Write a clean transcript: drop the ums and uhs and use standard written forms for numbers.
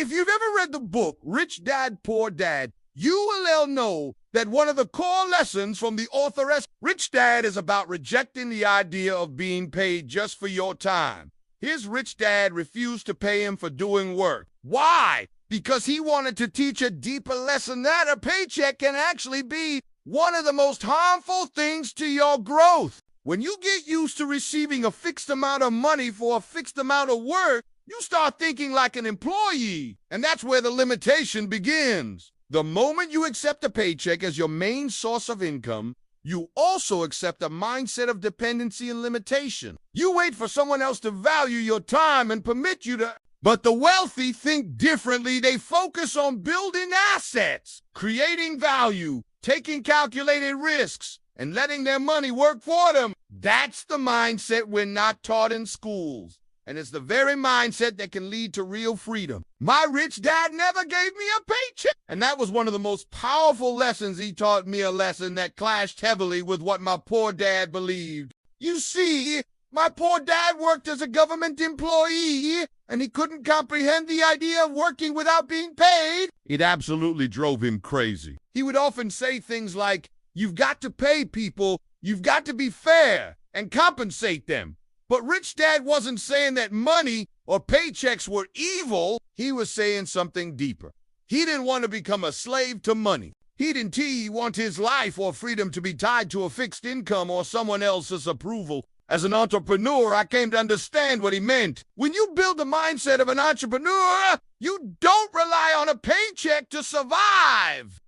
If you've ever read the book Rich Dad, Poor Dad, you will know that one of the core lessons from the authoress Rich Dad is about rejecting the idea of being paid just for your time. His rich dad refused to pay him for doing work. Why? Because he wanted to teach a deeper lesson that a paycheck can actually be one of the most harmful things to your growth. When you get used to receiving a fixed amount of money for a fixed amount of work, you start thinking like an employee, and that's where the limitation begins. The moment you accept a paycheck as your main source of income, you also accept a mindset of dependency and limitation. You wait for someone else to value your time and permit you to. But the wealthy think differently. They focus on building assets, creating value, taking calculated risks, and letting their money work for them. That's the mindset we're not taught in schools. And it's the very mindset that can lead to real freedom. My rich dad never gave me a paycheck. And that was one of the most powerful lessons. He taught me a lesson that clashed heavily with what my poor dad believed. You see, my poor dad worked as a government employee, and he couldn't comprehend the idea of working without being paid. It absolutely drove him crazy. He would often say things like, "You've got to pay people, you've got to be fair, and compensate them." But Rich Dad wasn't saying that money or paychecks were evil. He was saying something deeper. He didn't want to become a slave to money. He didn't want his life or freedom to be tied to a fixed income or someone else's approval. As an entrepreneur, I came to understand what he meant. When you build the mindset of an entrepreneur, you don't rely on a paycheck to survive.